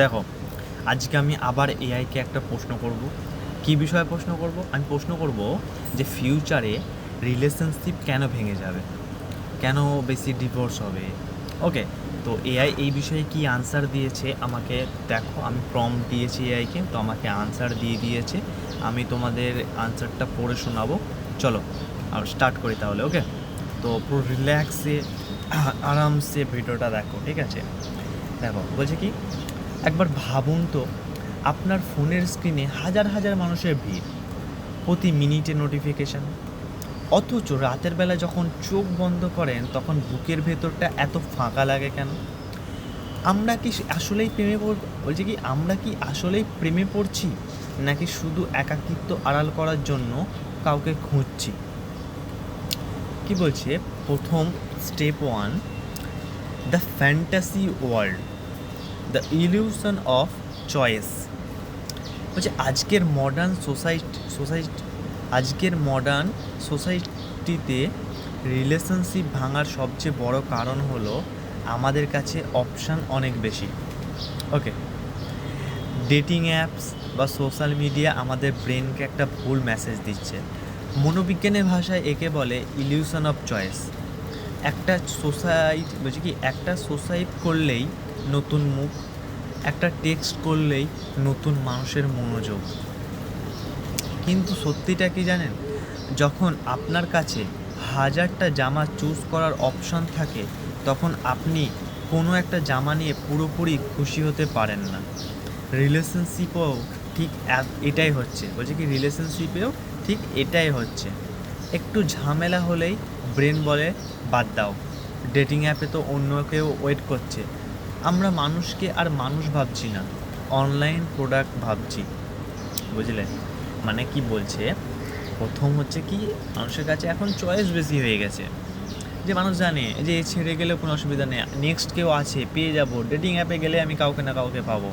দেখো, আজকে আমি আবার এআইকে একটা প্রশ্ন করব। কী বিষয়ে প্রশ্ন করব? আমি প্রশ্ন করব যে ফিউচারে রিলেশনশিপ কেন ভেঙে যাবে, কেন বেশি ডিভোর্স হবে। ওকে, তো এআই এই বিষয়ে কি আনসার দিয়েছে আমাকে দেখো। আমি প্রম্পট দিয়েছি এআইকে, তো আমাকে আনসার দিয়ে দিয়েছে। আমি তোমাদের আনসারটা পড়ে শোনাবো। চলো আর স্টার্ট করি তাহলে। ওকে, তো পুরো রিল্যাক্সে আরামসে ভিডিওটা দেখো, ঠিক আছে? দেখো বলছে কি, একবার ভাবুন তো, আপনার ফোনের স্ক্রিনে হাজার হাজার মানুষের ভিড়, প্রতি মিনিটে নোটিফিকেশান, অথচ রাতের বেলা যখন চোখ বন্ধ করেন তখন বুকের ভেতরটা এত ফাঁকা লাগে কেন? আমরা কি আসলেই বলছে কি, আমরা কি আসলেই প্রেমে পড়ছি, নাকি শুধু একাকিত্ব আড়াল করার জন্য কাউকে খুঁজছি? কি বলছে, প্রথম step one, the fantasy world, the illusion of choice. বলছে আজকের মডার্ন সোসাইটিতে রিলেশনশিপ ভাঙার সবচেয়ে বড় কারণ হলো আমাদের কাছে অপশান অনেক বেশি। ওকে, ডেটিং অ্যাপস বা সোশ্যাল মিডিয়া আমাদের ব্রেনকে একটা ভুল মেসেজ দিচ্ছে। মনোবিজ্ঞানের ভাষায় একে বলে ইলিউশন অফ চয়েস। একটা সোসাইট করলেই নতুন মুখ, একটা টেক্সট করলেই নতুন মানুষের মনোযোগ। কিন্তু সত্যিটা কি জানেন, যখন আপনার কাছে হাজারটা জামা চুজ করার অপশন থাকে, তখন আপনি কোনো একটা জামা নিয়ে পুরোপুরি খুশি হতে পারেন না। রিলেশনশিপেও ঠিক এটাই হচ্ছে। একটু ঝামেলা হলেই ব্রেন বলে বাদ দাও, ডেটিং অ্যাপে তো অন্য কেউ ওয়েট করছে। আমরা মানুষকে আর মানুষ ভাবছি না, অনলাইন প্রোডাক্ট ভাবছি। বুঝলেন মানে কি বলছে? প্রথম হচ্ছে কি, মানুষের কাছে এখন চয়েস বেশি হয়ে গেছে, যে মানুষ জানে যে এ ছেড়ে গেলেও কোনো অসুবিধা নেই, নেক্সট কেউ আছে, পেয়ে যাবো। ডেটিং অ্যাপে গেলে আমি কাউকে না কাউকে পাবো,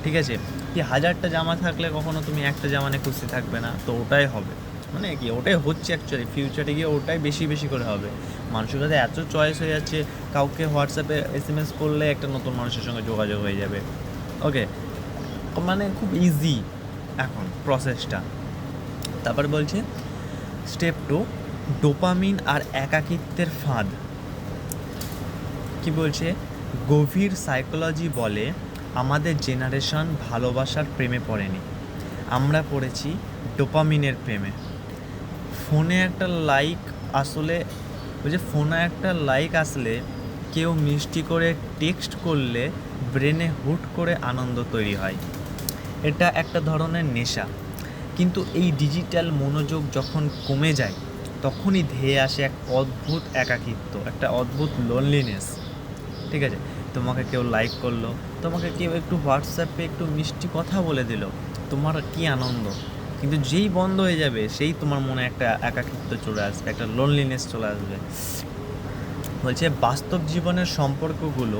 ঠিক আছে? কি হাজারটা জামা থাকলে কখনো তুমি একটা জামা নিয়ে খুশি থাকবে না, তো ওটাই হবে। মানে কি, ওটাই হচ্ছে অ্যাকচুয়ালি, ফিউচারে গিয়ে ওটাই বেশি বেশি করে হবে। মানুষের কাছে এত চয়েস হয়ে যাচ্ছে, কাউকে হোয়াটসঅ্যাপে এসএমএস করলে একটা নতুন মানুষের সঙ্গে যোগাযোগ হয়ে যাবে। ওকে, মানে খুব ইজি এখন প্রসেসটা। তারপর বলছে স্টেপ টু, ডোপামিন আর একাকিত্বের ফাঁদ। কি বলছে, গভীর সাইকোলজি বলে আমাদের জেনারেশন ভালোবাসার প্রেমে পড়েনি, আমরা পড়েছি ডোপামিনের প্রেমে। ফোনে একটা লাইক আসলে কেউ মিষ্টি করে টেক্সট করলে ব্রেনে হুট করে আনন্দ তৈরি হয়। এটা একটা ধরনের নেশা। কিন্তু এই ডিজিটাল মনোযোগ যখন কমে যায়, তখনই ধেয়ে আসে এক অদ্ভুত একাকিত্ব, একটা অদ্ভুত লোনলিনেস। ঠিক আছে, তোমাকে কেউ লাইক করলো, তোমাকে কেউ একটু হোয়াটসঅ্যাপে একটু মিষ্টি কথা বলে দিল, তোমার কি আনন্দ। কিন্তু যেই বন্ধ হয়ে যাবে, সেই তোমার মনে একটা একাকিত্ব চলে আসবে, একটা লোনলিনেস চলে আসবে। বলছে বাস্তব জীবনের সম্পর্কগুলো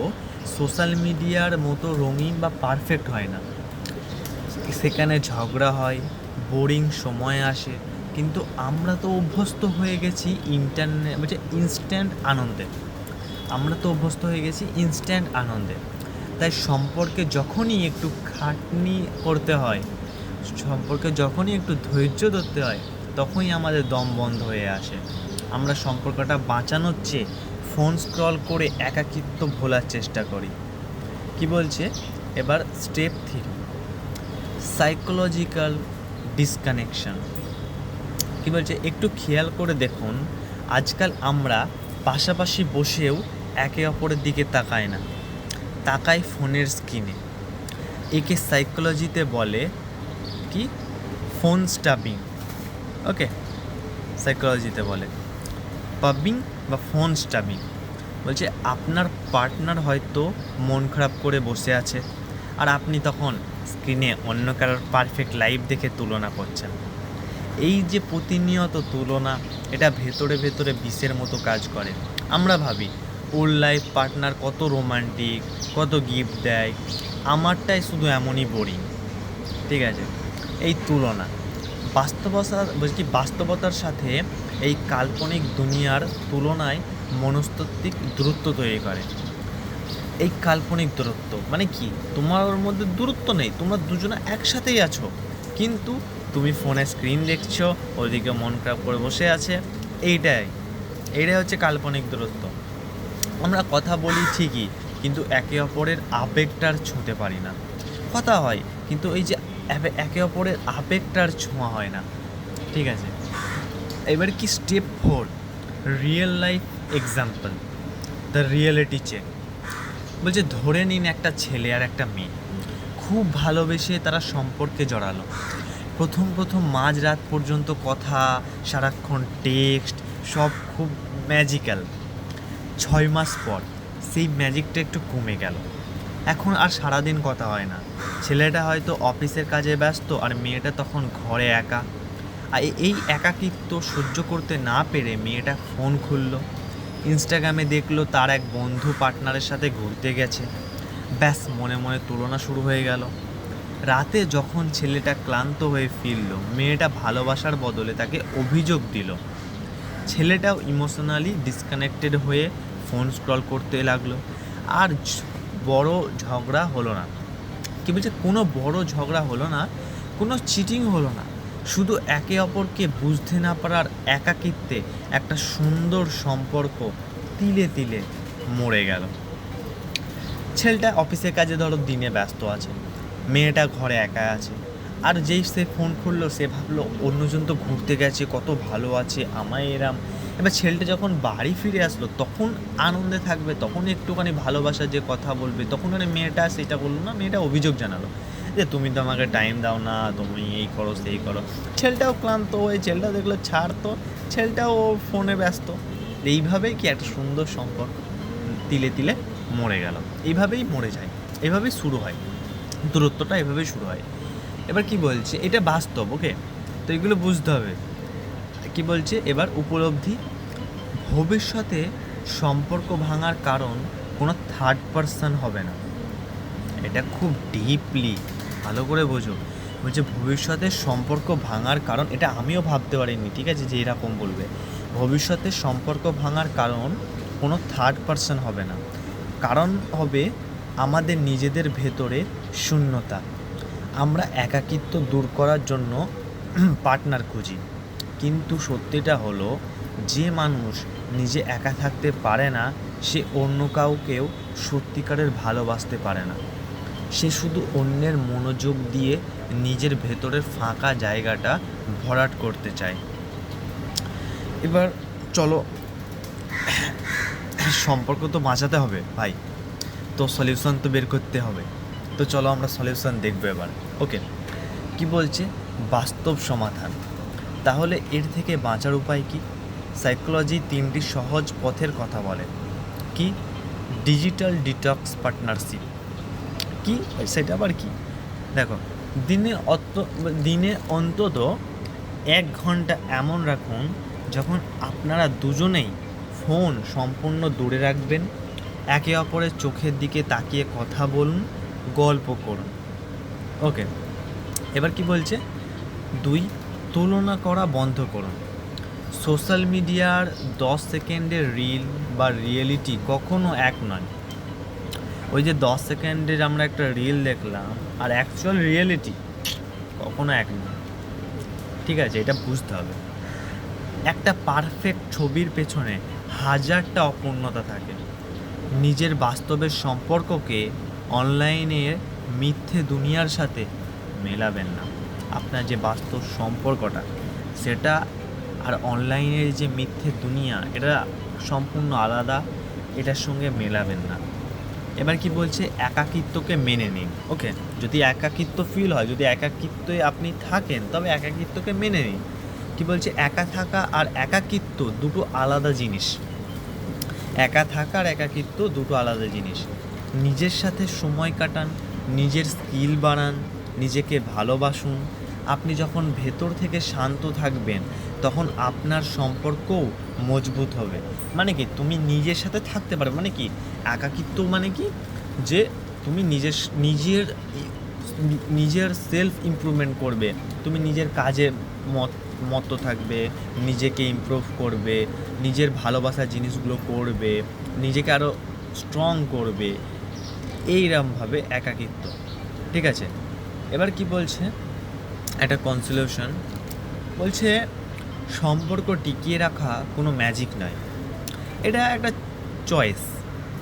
সোশ্যাল মিডিয়ার মতো রঙিন বা পারফেক্ট হয় না। সেখানে ঝগড়া হয়, বোরিং সময় আসে, কিন্তু আমরা তো অভ্যস্ত হয়ে গেছি ইনস্ট্যান্ট আনন্দে। তাই সম্পর্কে যখনই একটু খাটনি করতে হয়, সম্পর্কে যখনই একটু ধৈর্য ধরতে হয়, তখনই আমাদের দম বন্ধ হয়ে আসে। আমরা সম্পর্কটা বাঁচানোর চেয়ে ফোন স্ক্রল করে একাকিত্ব ভোলার চেষ্টা করি। কি বলছে এবার স্টেপ 3, সাইকোলজিক্যাল ডিসকানেকশন। কি বলছে, একটু খেয়াল করে দেখুন, আজকাল আমরা পাশাপাশি বসেও একে অপরের দিকে তাকাই ফোনের স্ক্রিনে। একে সাইকোলজিতে বলে কি, ফোন স্টাবিং। ওকে, সাইকোলজিতে বলে পাবিং বা ফোন স্টাবিং। বলছে আপনার পার্টনার হয়তো মন খারাপ করে বসে আছে, আর আপনি তখন স্ক্রিনে অন্য কারোর পারফেক্ট লাইফ দেখে তুলনা করছেন। এই যে প্রতিনিয়ত তুলনা, এটা ভেতরে ভেতরে বিষের মতো কাজ করে। আমরা ভাবি ওর লাইফ পার্টনার কত রোমান্টিক, কত গিফট দেয়, আমারটাই শুধু এমনই বোরিং। ঠিক আছে, এই তুলনা বাস্তবতার সাথে এই কাল্পনিক দুনিয়ার তুলনায় মনস্তাত্ত্বিক দূরত্ব তৈরি করে। এই কাল্পনিক দূরত্ব মানে কি, তোমার ওর মধ্যে দূরত্ব নেই, তোমরা দুজনে একসাথেই আছো, কিন্তু তুমি ফোনে স্ক্রিন দেখছো, ওইদিকে মন খারাপ করে বসে আছে। এইটাই এইটাই হচ্ছে কাল্পনিক দূরত্ব। আমরা কথা বলি ঠিকই, কিন্তু একে অপরের আবেগটার ছুঁতে পারি না। কথা হয়, কিন্তু এই যে একে অপরের আবেগটার ছোঁয়া হয় না। ঠিক আছে, এবার কি step 4, real life example, the reality check. বলছে ধরে নিন একটা ছেলে আর একটা মেয়ে খুব ভালোবেসে তারা সম্পর্কে জড়ালো। প্রথম প্রথম মাঝরাত পর্যন্ত কথা, সারাক্ষণ টেক্সট, সব খুব ম্যাজিক্যাল। 6 মাস পর সেই ম্যাজিকটা একটু কমে গেল, এখন আর সারাদিন কথা হয় না। ছেলেটা হয়তো অফিসের কাজে ব্যস্ত আর মেয়েটা তখন ঘরে একা। আর এই একাকিত্ব সহ্য করতে না পেরে মেয়েটা ফোন খুললো, ইনস্টাগ্রামে দেখলো তার এক বন্ধু পার্টনারের সাথে ঘুরতে গেছে। ব্যাস, মনে মনে তুলনা শুরু হয়ে গেল। রাতে যখন ছেলেটা ক্লান্ত হয়ে ফিরল, মেয়েটা ভালোবাসার বদলে তাকে অভিযোগ দিল। ছেলেটাও ইমোশনালি ডিসকানেক্টেড হয়ে ফোন স্ক্রল করতে লাগলো। আর বড় ঝগড়া হলো না। কি বলছে, কোনো বড় ঝগড়া হলো না, কোনো চিটিং হলো না, শুধু একে অপরকে বুঝতে না পারার একাকিত্বে একটা সুন্দর সম্পর্ক তিলে তিলে মরে গেল। ছেলেটা অফিসের কাজে ধরো দিনে ব্যস্ত আছে, মেয়েটা ঘরে একা আছে। আর যেই সে ফোন খুললো, সে ভাবলো অন্যজন তো ঘুরতে গেছে, কত ভালো আছে, আমায় এরাম। এবার ছেলেটা যখন বাড়ি ফিরে আসলো তখন আনন্দে থাকবে, তখন একটুখানি ভালোবাসার যে কথা বলবে, তখন মেয়েটা সেটা বললো না, মেয়েটা অভিযোগ জানালো যে তুমি তো আমাকে টাইম দাও না, তুমি এই করো সেই করো। ছেলেটাও ক্লান্ত হয়ে, ছেলেটাও দেখলো ছাড় তো, ছেলেটাও ফোনে ব্যস্ত। এইভাবেই কি একটা সুন্দর সম্পর্ক তিলে তিলে মরে গেল। এইভাবেই মরে যায়, এইভাবেই শুরু হয় দূরত্বটা, এভাবেই শুরু হয়। এবার কি বলছে, এটা বাস্তব, ওকে? তো এগুলো বুঝতে হবে। কি বলছে এবার, উপলব্ধি, ভবিষ্যতে সম্পর্ক ভাঙার কারণ কোনো থার্ড পারসন হবে না। এটা খুব ডিপলি ভালো করে বোঝো। বলছে ভবিষ্যতে সম্পর্ক ভাঙার কারণ, এটা আমিও ভাবতে পারিনি, ঠিক আছে, যে এরকম বলবে। ভবিষ্যতে সম্পর্ক ভাঙার কারণ কোনো থার্ড পারসন হবে না, কারণ হবে আমাদের নিজেদের ভেতরে শূন্যতা। আমরা একাকিত্ব দূর করার জন্য পার্টনার খুঁজি, কিন্তু সত্যিটা হলো যে মানুষ নিজে একা থাকতে পারে না, সে অন্য কাউকেও সত্যিকারের ভালোবাসতে পারে না। সে শুধু অন্যের মনোযোগ দিয়ে নিজের ভেতরের ফাঁকা জায়গাটা ভরাট করতে চায়। এবার চলো, সম্পর্ক তো বাঁচাতে হবে ভাই, তো সলিউশন তো বের করতে হবে। তো চলো আমরা সলিউশন দেখবো এবার, ওকে? কি বলছে, বাস্তব সমাধান। তাহলে এর থেকে বাঁচার উপায় কি? সাইকোলজি 3টি সহজ পথের কথা বলে। কি? Digital detox partnership. কি সেটা আবার কি? দেখো, দিনে অন্তত 1 ঘন্টা এমন রাখুন যখন আপনারা দুজনেই ফোন সম্পূর্ণ দূরে রাখবেন। একে অপরের চোখের দিকে তাকিয়ে কথা বলুন, গল্প করুন, ওকে? এবার কি বলছে, 2, তুলনা করা বন্ধ করুন। সোশ্যাল মিডিয়ার 10 সেকেন্ডের রিল বা রিয়েলিটি কখনো এক নয়। ওই যে 10 সেকেন্ডের আমরা একটা রিল দেখলাম আর অ্যাকচুয়াল রিয়েলিটি কখনো এক নয়, ঠিক আছে? এটা বুঝতে হবে। একটা পারফেক্ট ছবির পেছনে হাজারটা অপূর্ণতা থাকে। নিজের বাস্তবের সম্পর্ককে অনলাইনের মিথ্যে দুনিয়ার সাথে মেলাবেন না। আপনার যে বাস্তব সম্পর্কটা সেটা আর অনলাইনের যে মিথ্যে দুনিয়া, এটা সম্পূর্ণ আলাদা, এটার সঙ্গে মেলাবেন না। এবার কি বলছে, একাকিত্বকে মেনে নিন, ওকে? যদি একাকিত্ব ফিল হয়, যদি একাকিত্বে আপনি থাকেন, তবে একাকিত্বকে মেনে নিন। কি বলছে, একা থাকা আর একাকিত্ব দুটো আলাদা জিনিস। একা থাকা আর একাকিত্ব দুটো আলাদা জিনিস। নিজের সাথে সময় কাটান, নিজের স্কিল বাড়ান, নিজেকে ভালোবাসুন। আপনি যখন ভেতর থেকে শান্ত থাকবেন, তখন আপনার সম্পর্কও মজবুত হবে। মানে কি, তুমি নিজের সাথে থাকতে পারবে। মানে কি, একাকিত্ব মানে কি, যে তুমি নিজের সেলফ ইমপ্রুভমেন্ট করবে, তুমি নিজের কাজে মত থাকবে, নিজেকে ইমপ্রুভ করবে, নিজের ভালোবাসার জিনিসগুলো করবে, নিজেকে আরও স্ট্রং করবে, এইরকমভাবে একাকিত্ব। ঠিক আছে, এবার কি বলছে একটা কনসলিউশন, বলছে সম্পর্ক টিকিয়ে রাখা কোনো ম্যাজিক নয়, এটা একটা চয়েস,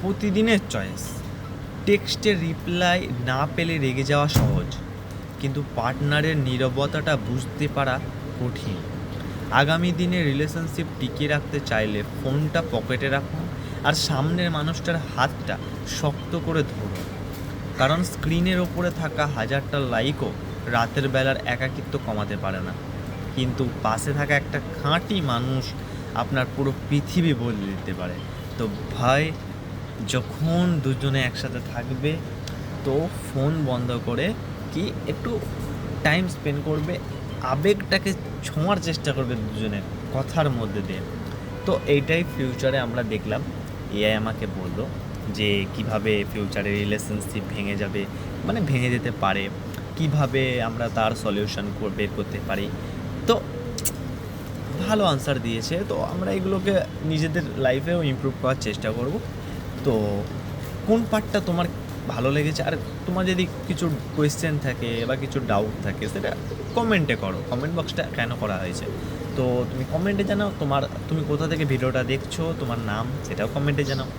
প্রতিদিনের চয়েস। টেক্সটের রিপ্লাই না পেলে রেগে যাওয়া সহজ, কিন্তু পার্টনারের নীরবতাটা বুঝতে পারা কঠিন। আগামী দিনে রিলেশনশিপ টিকিয়ে রাখতে চাইলে ফোনটা পকেটে রাখুন আর সামনের মানুষটার হাতটা শক্ত করে ধরুন, কারণ স্ক্রিনের ওপরে থাকা হাজারটা লাইকও রাতের বেলার একাকিত্ব কমাতে পারে না, কিন্তু পাশে থাকা একটা খাঁটি মানুষ আপনার পুরো পৃথিবী বদলে দিতে পারে। তো ভাই, যখন দুজনে একসাথে থাকবে তো ফোন বন্ধ করে কি একটু টাইম স্পেন্ড করবে, আবেগটাকে ছোঁয়ার চেষ্টা করবে দুজনের কথার মধ্যে দিয়ে। তো এইটাই ফিউচারে আমরা দেখলাম, এআই আমাকে বললো যে কিভাবে ফিউচারে রিলেশনশিপ ভেঙে যাবে, মানে ভেঙে যেতে পারে, কিভাবে আমরা তার সলিউশন বের করতে পারি। তো ভালো আনসার দিয়েছে, তো আমরা এগুলোকে নিজেদের লাইফেও ইমপ্রুভ করার চেষ্টা করব। তো কোন পার্টটা তোমার ভালো লেগেছে, আর তোমার যদি কিছু কোয়েশ্চেন থাকে বা কিছু ডাউট থাকে সেটা কমেন্টে করো, কমেন্ট বক্সটা কেন করা হয়েছে তো তুমি কমেন্টে জানাও। তুমি কোথা থেকে ভিডিওটা দেখছো, তোমার নাম সেটাও কমেন্টে জানাও।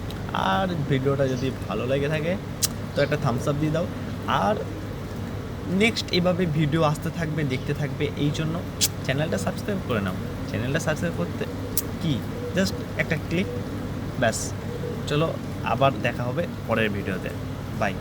আর ভিডিওটা যদি ভালো লেগে থাকে তো একটা থামস আপ দিয়ে দাও। আর নেক্সট এভাবে ভিডিও আসতে থাকবে, দেখতে থাকবে, এই জন্য চ্যানেলটা সাবস্ক্রাইব করে নাও। চ্যানেলটা সাবস্ক্রাইব করতে কি জাস্ট একটা ক্লিক, ব্যাস। চলো আবার দেখা হবে পরের ভিডিওতে, বাই।